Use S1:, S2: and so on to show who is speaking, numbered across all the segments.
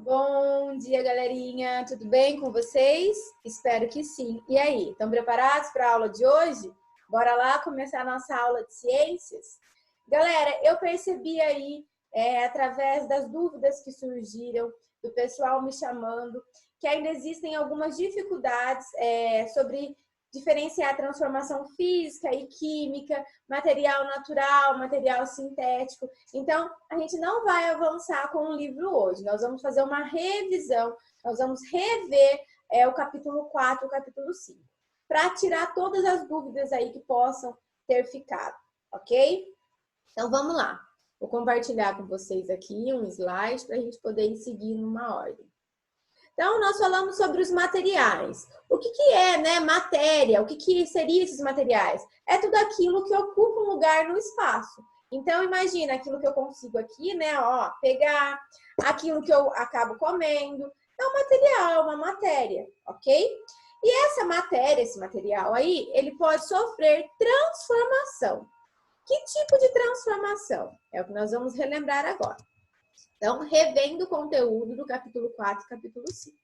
S1: Bom dia, galerinha. Tudo bem com vocês? Espero que sim. E aí, estão preparados para a aula de hoje? Bora lá começar a nossa aula de ciências? Galera, eu percebi aí, através das dúvidas que surgiram, do pessoal me chamando, que ainda existem algumas dificuldades sobre diferenciar transformação física e química, material natural, material sintético. Então, a gente não vai avançar com o livro hoje. Nós vamos fazer uma revisão, nós vamos rever o capítulo 4 e o capítulo 5, para tirar todas as dúvidas aí que possam ter ficado, ok? Então, vamos lá. Vou compartilhar com vocês aqui um slide para a gente poder ir seguindo uma ordem. Então, nós falamos sobre os materiais. O que é, né, matéria? O que seriam esses materiais? É tudo aquilo que ocupa um lugar no espaço. Então, imagina aquilo que eu consigo aqui, né, ó, pegar, aquilo que eu acabo comendo. É um material, é uma matéria, ok? E essa matéria, esse material aí, ele pode sofrer transformação. Que tipo de transformação? É o que nós vamos relembrar agora. Então, revendo o conteúdo do capítulo 4 e capítulo 5.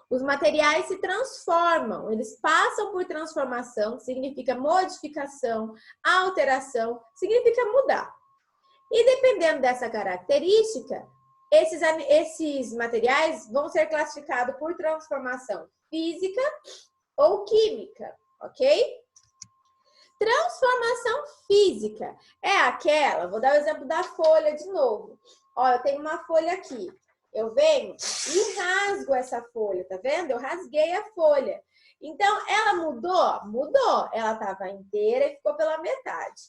S1: Os materiais se transformam, eles passam por transformação, que significa modificação, alteração, significa mudar. E dependendo dessa característica, esses materiais vão ser classificados por transformação física ou química, ok? Transformação física é aquela, vou dar o exemplo da folha de novo. Ó, eu tenho uma folha aqui. Eu venho e rasgo essa folha, tá vendo? Eu rasguei a folha. Então, ela mudou? Mudou. Ela estava inteira e ficou pela metade.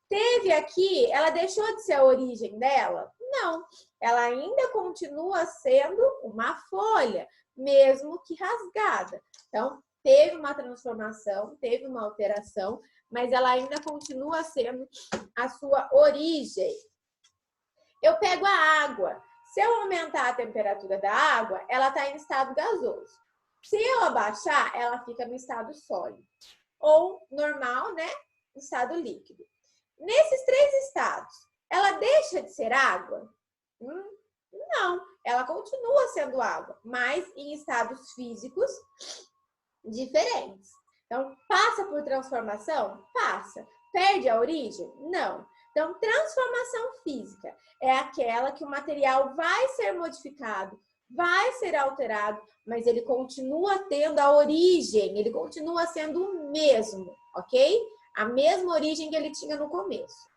S1: Teve aqui, ela deixou de ser a origem dela? Não. Ela ainda continua sendo uma folha, mesmo que rasgada. Então, teve uma transformação, teve uma alteração, mas ela ainda continua sendo a sua origem. Eu pego a água. Se eu aumentar a temperatura da água, ela está em estado gasoso. Se eu abaixar, ela fica no estado sólido. Ou normal, né? Estado líquido. Nesses três estados, ela deixa de ser água? Não, ela continua sendo água, mas em estados físicos diferentes. Então, passa por transformação? Passa. Perde a origem? Não. Então, transformação física é aquela que o material vai ser modificado, vai ser alterado, mas ele continua tendo a origem, ele continua sendo o mesmo, ok? A mesma origem que ele tinha no começo.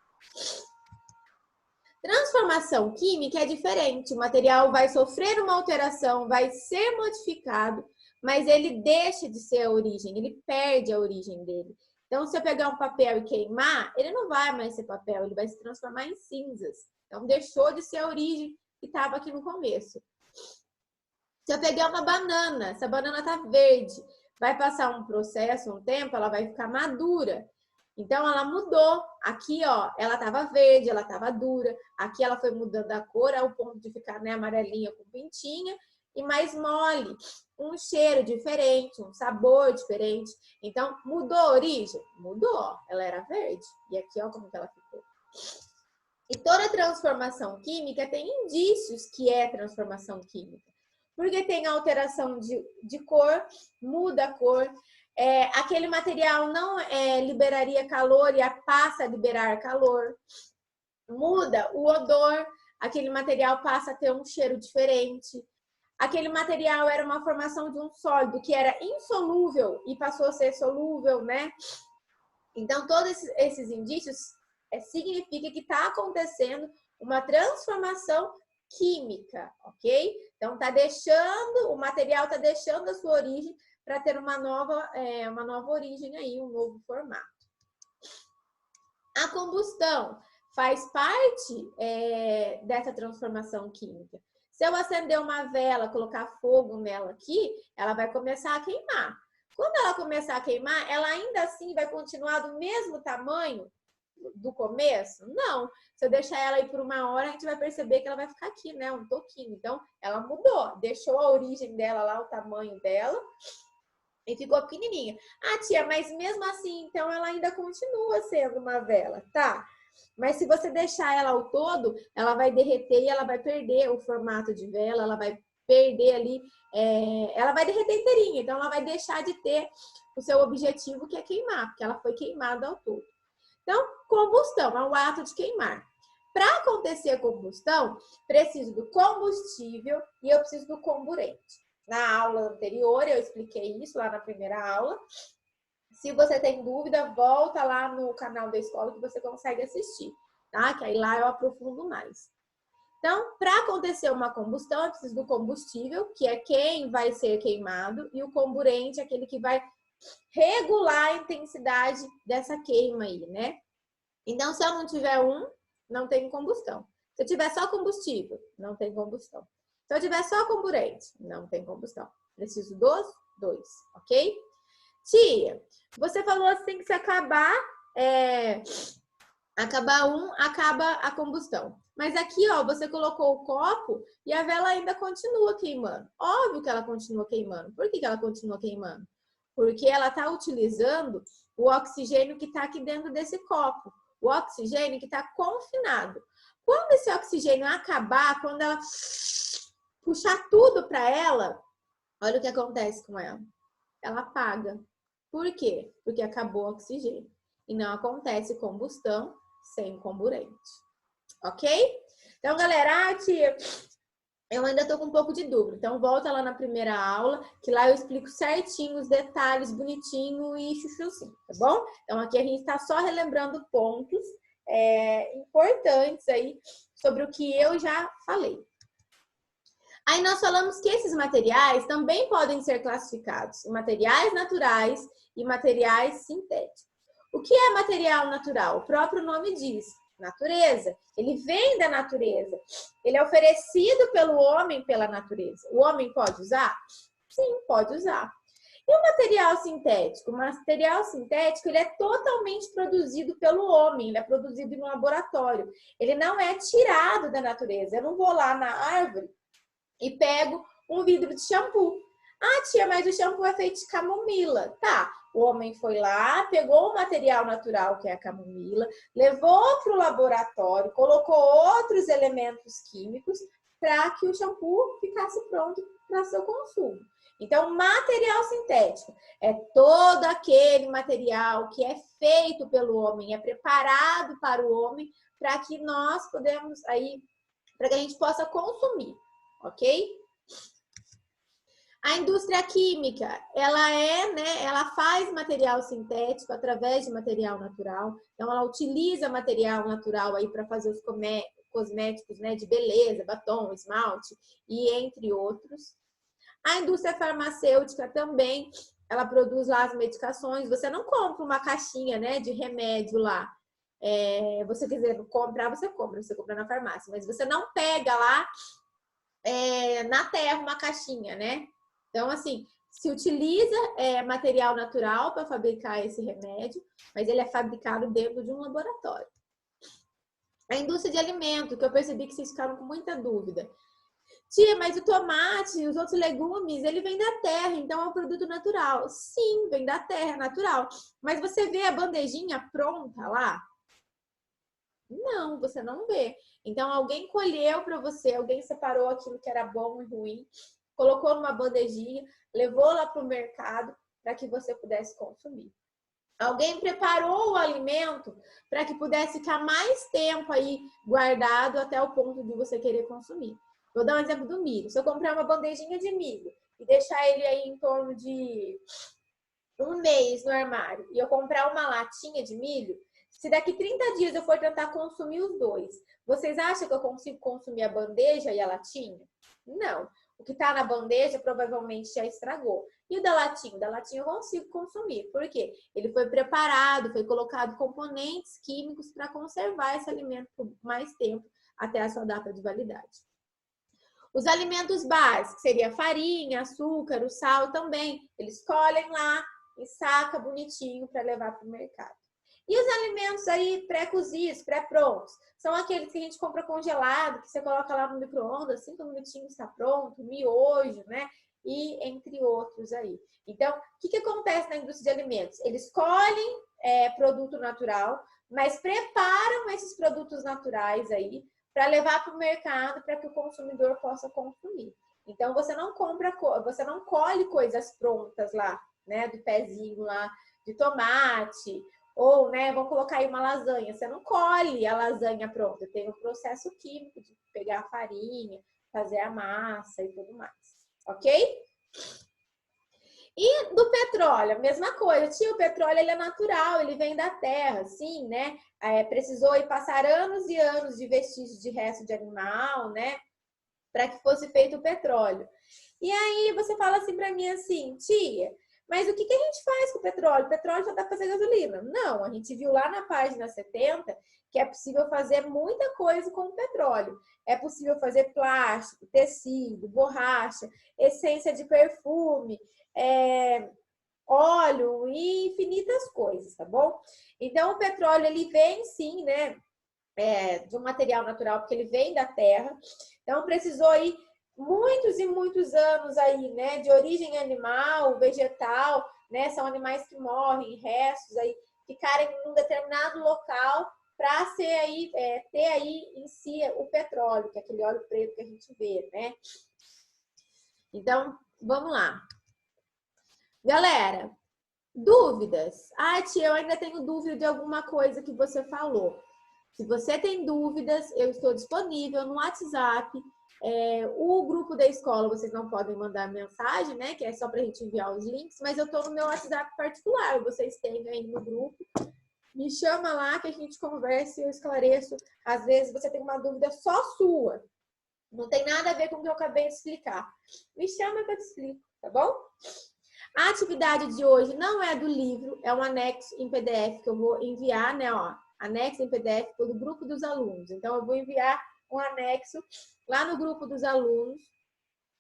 S1: Transformação química é diferente. O material vai sofrer uma alteração, vai ser modificado, mas ele deixa de ser a origem, ele perde a origem dele. Então, se eu pegar um papel e queimar, ele não vai mais ser papel, ele vai se transformar em cinzas. Então, deixou de ser a origem que estava aqui no começo. Se eu pegar uma banana, essa banana está verde, vai passar um processo, um tempo, ela vai ficar madura. Então, ela mudou. Aqui, ó, ela estava verde, ela estava dura. Aqui ela foi mudando a cor ao ponto de ficar, né, amarelinha com pintinha e mais mole. Um cheiro diferente, um sabor diferente. Então, mudou a origem? Mudou. Ela era verde. E aqui, ó, como que ela ficou. E toda transformação química tem indícios que é transformação química. Porque tem alteração de cor, muda a cor. Aquele material não liberaria calor e passa a liberar calor. Muda o odor, aquele material passa a ter um cheiro diferente. Aquele material era uma formação de um sólido que era insolúvel e passou a ser solúvel, né? Então, todos esses indícios significa que está acontecendo uma transformação química, ok? Então, o material está deixando a sua origem para ter uma nova origem aí, um novo formato. A combustão faz parte dessa transformação química. Se eu acender uma vela, colocar fogo nela aqui, ela vai começar a queimar. Quando ela começar a queimar, ela ainda assim vai continuar do mesmo tamanho do começo? Não. Se eu deixar ela aí por uma hora, a gente vai perceber que ela vai ficar aqui, né? Um toquinho. Então, ela mudou. Deixou a origem dela lá, o tamanho dela. E ficou pequenininha. Ah, tia, mas mesmo assim, então ela ainda continua sendo uma vela, tá? Mas se você deixar ela ao todo, ela vai derreter e ela vai perder o formato de vela, ela vai perder ali, ela vai derreter inteirinha, então ela vai deixar de ter o seu objetivo, que é queimar, porque ela foi queimada ao todo. Então, combustão é o ato de queimar. Para acontecer a combustão, preciso do combustível e eu preciso do comburente. Na aula anterior eu expliquei isso lá na primeira aula. Se você tem dúvida, volta lá no canal da escola que você consegue assistir, tá? Que aí lá eu aprofundo mais. Então, para acontecer uma combustão, eu preciso do combustível, que é quem vai ser queimado, e o comburente, aquele que vai regular a intensidade dessa queima aí, né? Então, se eu não tiver um, não tem combustão. Se eu tiver só combustível, não tem combustão. Se eu tiver só comburente, não tem combustão. Preciso dos dois, ok? Tia, você falou assim que se acabar um, acaba a combustão. Mas aqui, ó, você colocou o copo e a vela ainda continua queimando. Óbvio que ela continua queimando. Por que ela continua queimando? Porque ela está utilizando o oxigênio que está aqui dentro desse copo. O oxigênio que está confinado. Quando esse oxigênio acabar, quando ela puxar tudo para ela, olha o que acontece com ela. Ela apaga. Por quê? Porque acabou o oxigênio. E não acontece combustão sem comburente. Ok? Então, galera, tia, eu ainda tô com um pouco de dúvida. Então, volta lá na primeira aula, que lá eu explico certinho os detalhes, bonitinho e chuchuzinho, tá bom? Então, aqui a gente tá só relembrando pontos importantes aí sobre o que eu já falei. Aí nós falamos que esses materiais também podem ser classificados em materiais naturais e materiais sintéticos. O que é material natural? O próprio nome diz, natureza. Ele vem da natureza. Ele é oferecido pelo homem pela natureza. O homem pode usar? Sim, pode usar. E o material sintético? O material sintético ele é totalmente produzido pelo homem, ele é produzido em um laboratório. Ele não é tirado da natureza. Eu não vou lá na árvore e pego um vidro de shampoo. Ah, tia, mas o shampoo é feito de camomila. Tá, o homem foi lá, pegou o material natural, que é a camomila, levou para o laboratório, colocou outros elementos químicos para que o shampoo ficasse pronto para seu consumo. Então, material sintético é todo aquele material que é feito pelo homem, é preparado para o homem, para que nós podemos aí, para que a gente possa consumir. Ok? A indústria química, ela faz material sintético através de material natural. Então, ela utiliza material natural aí para fazer os cosméticos, né, de beleza, batom, esmalte e entre outros. A indústria farmacêutica também, ela produz lá as medicações. Você não compra uma caixinha, né, de remédio lá. Você quiser comprar, você compra na farmácia, mas você não pega lá na terra uma caixinha, né? Então, assim, se utiliza material natural para fabricar esse remédio, mas ele é fabricado dentro de um laboratório. A indústria de alimento, que eu percebi que vocês ficaram com muita dúvida. Tia, mas o tomate, os outros legumes, ele vem da terra, então é um produto natural. Sim, vem da terra, natural. Mas você vê a bandejinha pronta lá? Não, você não vê. Então, alguém colheu para você, alguém separou aquilo que era bom e ruim, colocou numa bandejinha, levou lá para o mercado para que você pudesse consumir. Alguém preparou o alimento para que pudesse ficar mais tempo aí guardado até o ponto de você querer consumir. Vou dar um exemplo do milho. Se eu comprar uma bandejinha de milho e deixar ele aí em torno de um mês no armário e eu comprar uma latinha de milho, se daqui 30 dias eu for tentar consumir os dois, vocês acham que eu consigo consumir a bandeja e a latinha? Não. O que está na bandeja provavelmente já estragou. E o da latinha? O da latinha eu consigo consumir. Por quê? Ele foi preparado, foi colocado componentes químicos para conservar esse alimento por mais tempo até a sua data de validade. Os alimentos básicos, seria a farinha, açúcar, o sal também. Eles colhem lá e saca bonitinho para levar para o mercado. E os alimentos aí pré-cozidos, pré-prontos, são aqueles que a gente compra congelado, que você coloca lá no micro-ondas, 5 minutinhos está pronto, miojo, né? E entre outros aí. Então, o que acontece na indústria de alimentos? Eles colhem produto natural, mas preparam esses produtos naturais aí para levar para o mercado para que o consumidor possa consumir. Então, você não colhe coisas prontas lá, né, do pezinho lá de tomate, ou, né, vamos colocar aí uma lasanha. Você não colhe a lasanha pronta, tem o processo químico de pegar a farinha, fazer a massa e tudo mais, ok? E do petróleo, a mesma coisa. Tio, o petróleo ele é natural, ele vem da terra, sim, né? Precisou ir passar anos e anos de vestígios de resto de animal, né? Para que fosse feito o petróleo. E aí você fala assim para mim assim, tia, mas o que a gente faz com o petróleo? O petróleo já dá para fazer gasolina. Não, a gente viu lá na página 70 que é possível fazer muita coisa com o petróleo. É possível fazer plástico, tecido, borracha, essência de perfume, óleo e infinitas coisas, tá bom? Então, o petróleo, ele vem sim, né, de um material natural, porque ele vem da terra. Então, precisou aí muitos e muitos anos aí, né, de origem animal, vegetal, né, são animais que morrem, restos aí, ficarem em um determinado local para ser aí, ter aí em si o petróleo, que é aquele óleo preto que a gente vê, né? Então, vamos lá. Galera, dúvidas? Ah, tia, eu ainda tenho dúvida de alguma coisa que você falou. Se você tem dúvidas, eu estou disponível no WhatsApp. O grupo da escola, vocês não podem mandar mensagem, né? Que é só para a gente enviar os links, mas eu estou no meu WhatsApp particular. Vocês têm aí no grupo. Me chama lá que a gente conversa e eu esclareço. Às vezes você tem uma dúvida só sua. Não tem nada a ver com o que eu acabei de explicar. Me chama que eu te explico, tá bom? A atividade de hoje não é do livro, é um anexo em PDF que eu vou enviar, né? Ó, anexo em PDF pelo grupo dos alunos. Então, eu vou enviar um anexo lá no grupo dos alunos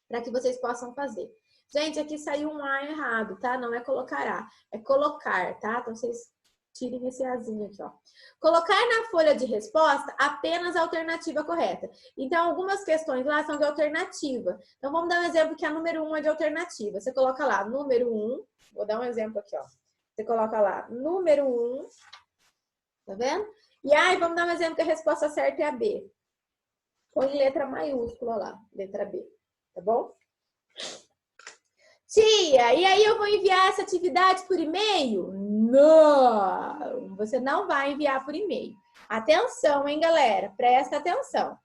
S1: para que vocês possam fazer. Gente, aqui saiu um A errado, tá? Não é colocar A, é colocar, tá? Então, vocês tirem esse Azinho aqui, ó. Colocar na folha de resposta apenas a alternativa correta. Então, algumas questões lá são de alternativa. Então, vamos dar um exemplo que a número 1 é de alternativa. Você coloca lá, número 1. Vou dar um exemplo aqui, ó. Você coloca lá, número 1. Tá vendo? E aí, vamos dar um exemplo que a resposta certa é a B. Põe letra maiúscula lá, letra B. Tá bom? Tia, e aí eu vou enviar essa atividade por e-mail? Não, você não vai enviar por e-mail. Atenção, hein, galera? Presta atenção.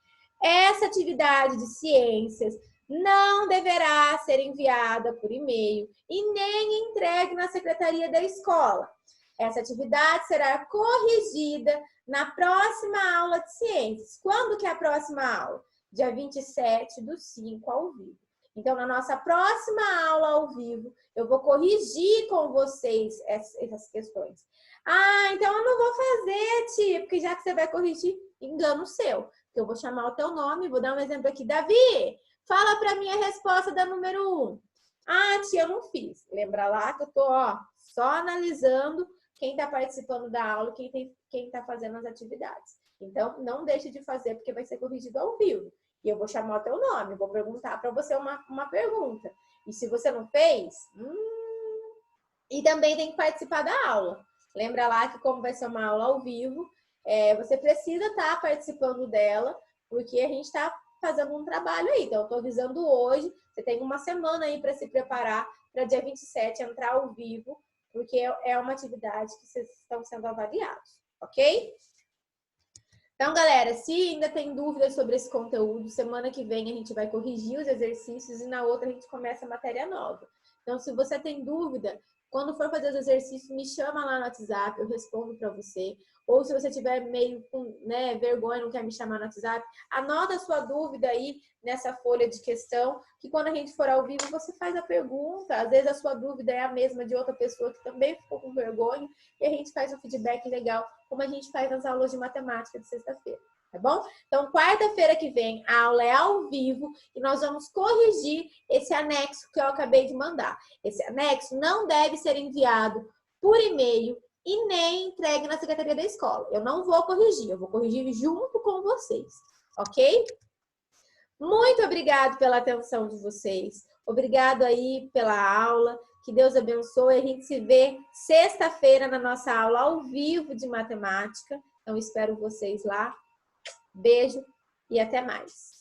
S1: Essa atividade de ciências não deverá ser enviada por e-mail e nem entregue na secretaria da escola. Essa atividade será corrigida na próxima aula de ciências. Quando que é a próxima aula? Dia 27/5 ao vivo. Então, na nossa próxima aula ao vivo, eu vou corrigir com vocês essas questões. Ah, então eu não vou fazer, tia, porque já que você vai corrigir, engano seu. Eu vou chamar o teu nome, vou dar um exemplo aqui. Davi, fala para mim a resposta da número 1. Ah, tia, eu não fiz. Lembra lá que eu tô, só analisando quem está participando da aula, quem está fazendo as atividades. Então, não deixe de fazer, porque vai ser corrigido ao vivo. E eu vou chamar o teu nome, vou perguntar para você uma pergunta. E se você não fez, e também tem que participar da aula. Lembra lá que como vai ser uma aula ao vivo, você precisa estar participando dela, porque a gente está fazendo um trabalho aí. Então, eu estou avisando hoje, você tem uma semana aí para se preparar para dia 27 entrar ao vivo, porque é uma atividade que vocês estão sendo avaliados, ok? Então, galera, se ainda tem dúvidas sobre esse conteúdo, semana que vem a gente vai corrigir os exercícios e na outra a gente começa a matéria nova. Então, se você tem dúvida, quando for fazer os exercícios, me chama lá no WhatsApp, eu respondo para você. Ou se você tiver meio com vergonha, não quer me chamar no WhatsApp, anota a sua dúvida aí nessa folha de questão, que quando a gente for ao vivo, você faz a pergunta. Às vezes a sua dúvida é a mesma de outra pessoa que também ficou com vergonha, e a gente faz um feedback legal, como a gente faz nas aulas de matemática de sexta-feira. Tá bom? Então, quarta-feira que vem, a aula é ao vivo e nós vamos corrigir esse anexo que eu acabei de mandar. Esse anexo não deve ser enviado por e-mail e nem entregue na secretaria da escola. Eu não vou corrigir, eu vou corrigir junto com vocês, ok? Muito obrigado pela atenção de vocês. Obrigado aí pela aula. Que Deus abençoe. A gente se vê sexta-feira na nossa aula ao vivo de matemática. Então, espero vocês lá. Beijo e até mais.